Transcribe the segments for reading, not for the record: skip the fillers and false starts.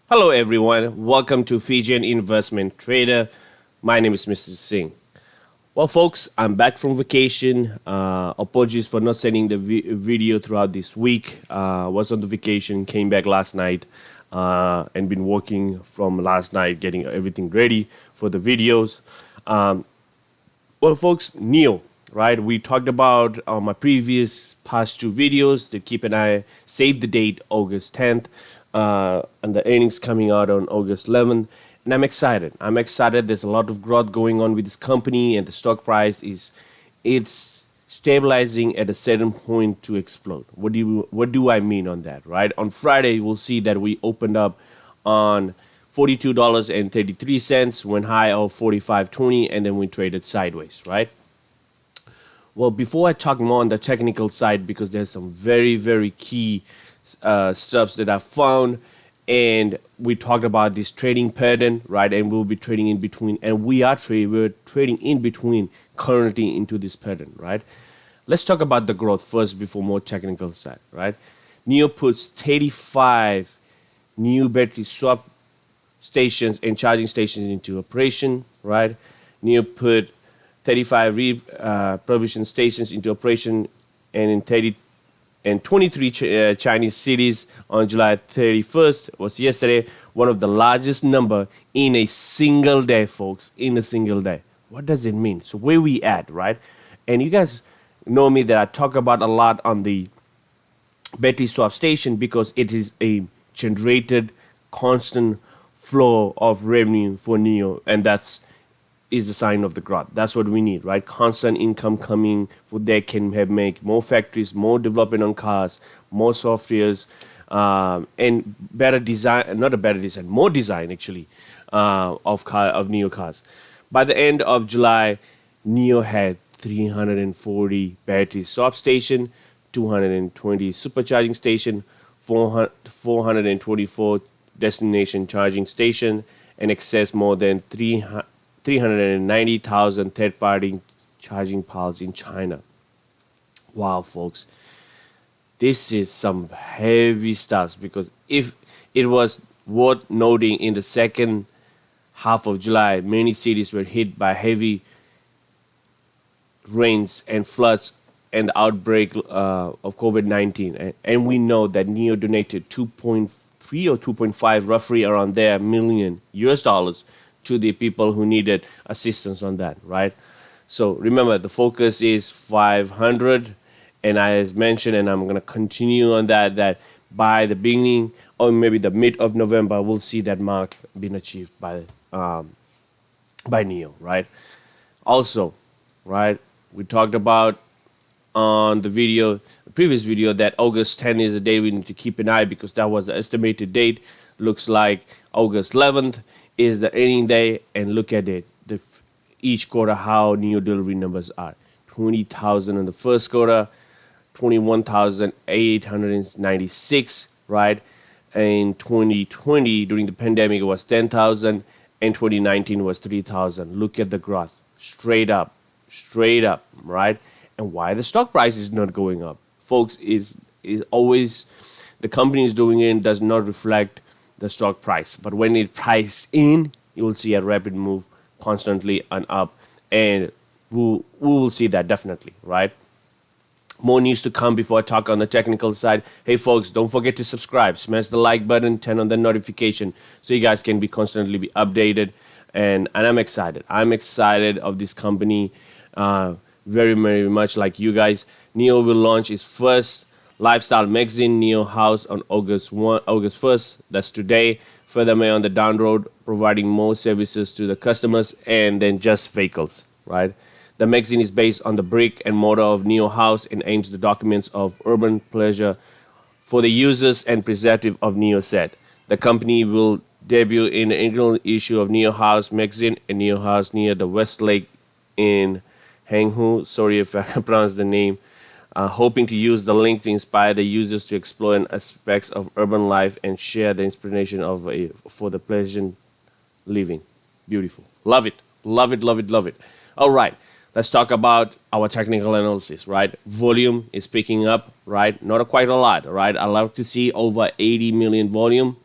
Hello, everyone. Welcome to Fijian Investment Trader. My name is Mr. Singh. Well, folks, I'm back from vacation. Apologies for not sending the video throughout this week. Was on the vacation, came back last night, and been working from last night, getting everything ready for the videos. Well, folks, NIO, right? We talked about my previous past two videos to keep an eye, save the date, August 10th, and the earnings coming out on August 11th. And I'm excited. I'm excited. There's a lot of growth going on with this company, and the stock price it's stabilizing at a certain point to explode. What do I mean on that, right? On Friday, we'll see that we opened up on $42.33, went high of 45.20, and then we traded sideways, right? Well, before I talk more on the technical side, because there's some very, very key stuffs that I found, and we talked about this trading pattern, right? And we'll be trading in between, and we're trading in between currently into this pattern, right? Let's talk about the growth first before more technical side, right? NIO puts 35 new battery swap stations and charging stations into operation, right? NIO put 35 provision stations into operation, and in 23 Chinese cities on July 31st was yesterday, one of the largest number in a single day, folks, in a single day. What does it mean? So where we at, right? And you guys know me that I talk about a lot on the battery swap station because it is a generated constant flow of revenue for NIO, and that's is a sign of the growth. That's what we need, right? Constant income coming for they can have make more factories, more development on cars, more softwares, and better design, not a better design, more design actually, of NIO cars. By the end of July, NIO had 340 battery swap station, 220 supercharging station, 424 destination charging station, and access more than 390,000 third-party charging piles in China. Wow, folks. This is some heavy stuff, because if it was worth noting, in the second half of July, many cities were hit by heavy rains and floods and the outbreak of COVID-19. And we know that NIO donated 2.3 or 2.5, roughly around there, million US dollars to the people who needed assistance on that, right? So remember, the focus is 500, and as mentioned, and I'm going to continue on that by the beginning or maybe the mid of November, we'll see that mark being achieved by NIO, right? Also, right, we talked about on the previous video, that August 10 is the day we need to keep an eye, because that was the estimated date. Looks like August 11th is the earning day, and look at it. Each quarter, how NIO delivery numbers are. 20,000 in the first quarter, 21,896, right? In 2020, during the pandemic, it was 10,000, and 2019 was 3,000. Look at the growth, straight up, right? And why the stock price is not going up, folks, is always the company is doing it does not reflect the stock price. But when it price in, you will see a rapid move constantly and up, and we will see that definitely, right? More news to come before I talk on the technical side. Hey, folks, don't forget to subscribe, smash the like button, turn on the notification so you guys can be constantly be updated. And I'm excited. I'm excited of this company, very, very much like you guys. NIO will launch its first lifestyle magazine, NIO House, on August 1st. That's today. Furthermore, on the down road, providing more services to the customers and then just vehicles, right? The magazine is based on the brick and mortar of NIO House and aims the documents of urban pleasure for the users and preservative of NIO set. The company will debut in the inaugural issue of NIO House magazine in NIO House near the West Lake in Hanghu. Sorry if I pronounced the name. Hoping to use the link to inspire the users to explore aspects of urban life and share the inspiration for the pleasant living. Beautiful. Love it. Love it, love it, love it. All right. Let's talk about our technical analysis, right? Volume is picking up, right? Not quite a lot, right? I love to see over 80 million volume.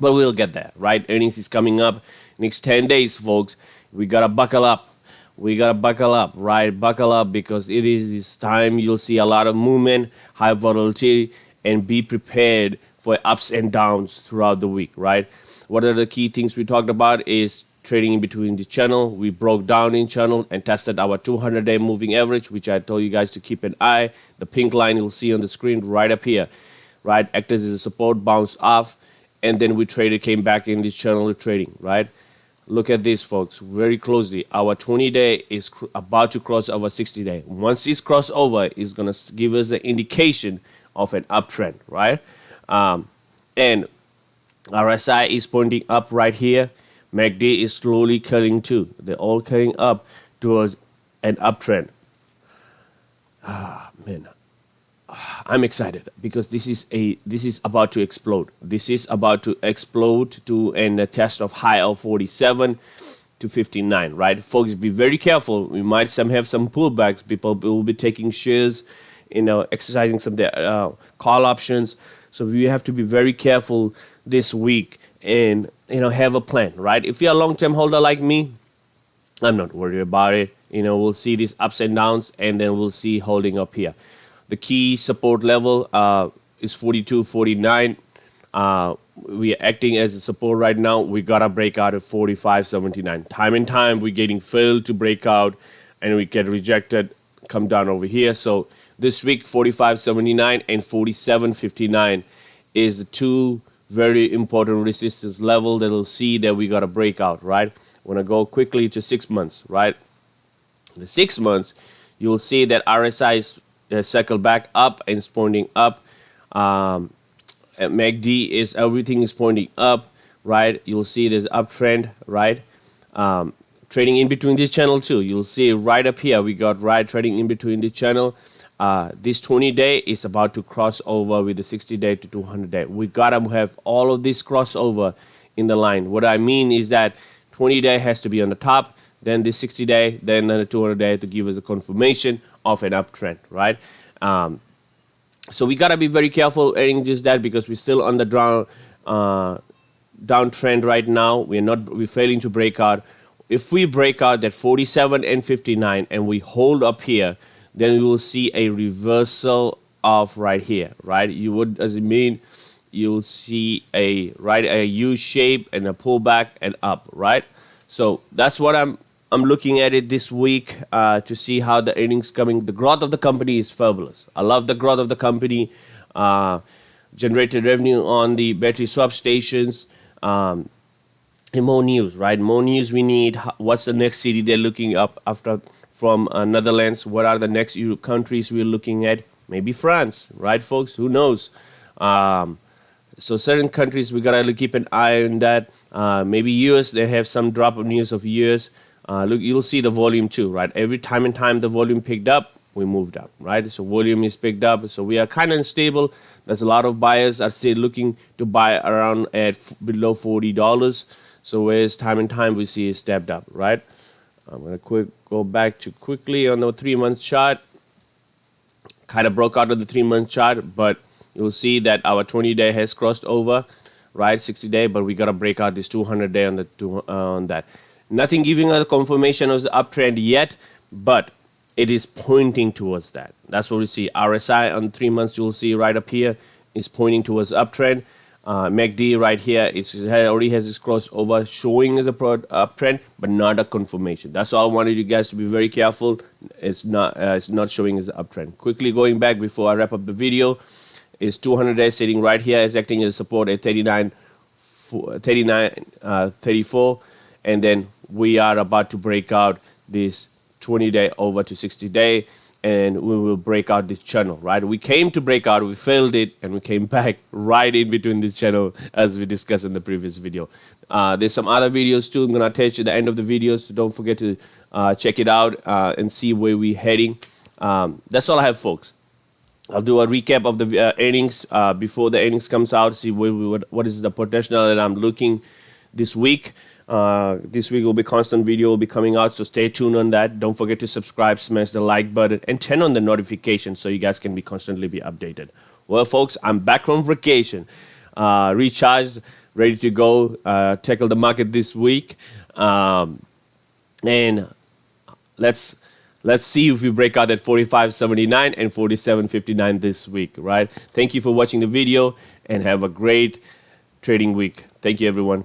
but we'll get there, right? Earnings is coming up next 10 days, folks. We gotta buckle up. We gotta buckle up, right? Buckle up, because it is this time you'll see a lot of movement, high volatility, and be prepared for ups and downs throughout the week, right? What are the key things we talked about is trading in between the channel. We broke down in channel and tested our 200-day moving average, which I told you guys to keep an eye. The pink line you'll see on the screen right up here, right? Acted as a support, bounced off, and then we traded, came back in this channel trading, right? Look at this, folks, very closely. Our 20-day is about to cross over 60-day. Once it's crossed over, it's going to give us an indication of an uptrend, right? And RSI is pointing up right here. MACD is slowly curling too. They're all curling up towards an uptrend. Man, I'm excited because this is about to explode. This is about to explode to a test of high of 47 to 59, right? Folks, be very careful. We might have some pullbacks. People will be taking shares, exercising some call options. So we have to be very careful this week and have a plan, right? If you're a long-term holder like me, I'm not worried about it. We'll see these ups and downs, and then we'll see holding up here. The key support level is 42.49. We are acting as a support right now. We gotta break out at 45.79. Time and time we're getting failed to break out, and we get rejected, come down over here. So this week 45.79 and 47.59 is the two very important resistance level that we'll see that we gotta break out, right? We're gonna go quickly to 6 months, right? The 6 months, you'll see that RSI is circled back up and it's pointing up. At MACD is everything is pointing up, right? You'll see there's uptrend, right? Trading in between this channel too. You'll see right up here we got trading in between the channel. This 20-day is about to cross over with the 60-day to 200-day. We gotta have all of this crossover in the line. What I mean is that 20-day has to be on the top, then the 60-day, then the 200-day to give us a confirmation of an uptrend, right? So we gotta be very careful adding just that, because we're still on the downtrend right now. We're failing to break out. If we break out that 47 and 59 and we hold up here, then we will see a reversal of right here, right? You'll see a U shape and a pullback and up, right? So that's what I'm looking at it this week to see how the earnings coming. The growth of the company is fabulous. I love the growth of the company. Generated revenue on the battery swap stations. And more news, right? More news we need. What's the next city they're looking up after from Netherlands? What are the next Europe countries we're looking at? Maybe France, right, folks? Who knows? So certain countries, we gotta keep an eye on that. Maybe US, they have some drop of news of US. Look, you'll see the volume too, right? Every time the volume picked up, we moved up, right? So volume is picked up. So we are kind of unstable. There's a lot of buyers are still looking to buy around at below $40. So whereas time we see it stepped up, right? I'm gonna go back to quickly on the 3-month chart. Kind of broke out of the 3-month chart, but you'll see that our 20-day has crossed over, right? 60-day, but we gotta break out this 200-day on that. Nothing giving us a confirmation of the uptrend yet, but it is pointing towards that. That's what we see. RSI on 3 months, you'll see right up here, is pointing towards uptrend. MACD right here, it already has this crossover showing as a uptrend, but not a confirmation. That's all I wanted you guys to be very careful. It's not showing as an uptrend. Quickly going back before I wrap up the video, is 200 days sitting right here, is acting as support at 39.34, and then we are about to break out this 20-day over to 60-day, and we will break out this channel, right? We came to break out, we failed it, and we came back right in between this channel as we discussed in the previous video. There's some other videos too I'm gonna attach at the end of the video, so don't forget to check it out and see where we're heading. That's all I have, folks. I'll do a recap of the earnings before the earnings comes out, see what is the potential that I'm looking this week. This week will be constant video will be coming out, so stay tuned on that. Don't forget to subscribe, smash the like button, and turn on the notifications so you guys can be constantly be updated. Well, folks, I'm back from vacation. recharged, ready to go, tackle the market this week. And let's see if we break out at 45.79 and 47.59 this week, right? Thank you for watching the video and have a great trading week. Thank you, everyone.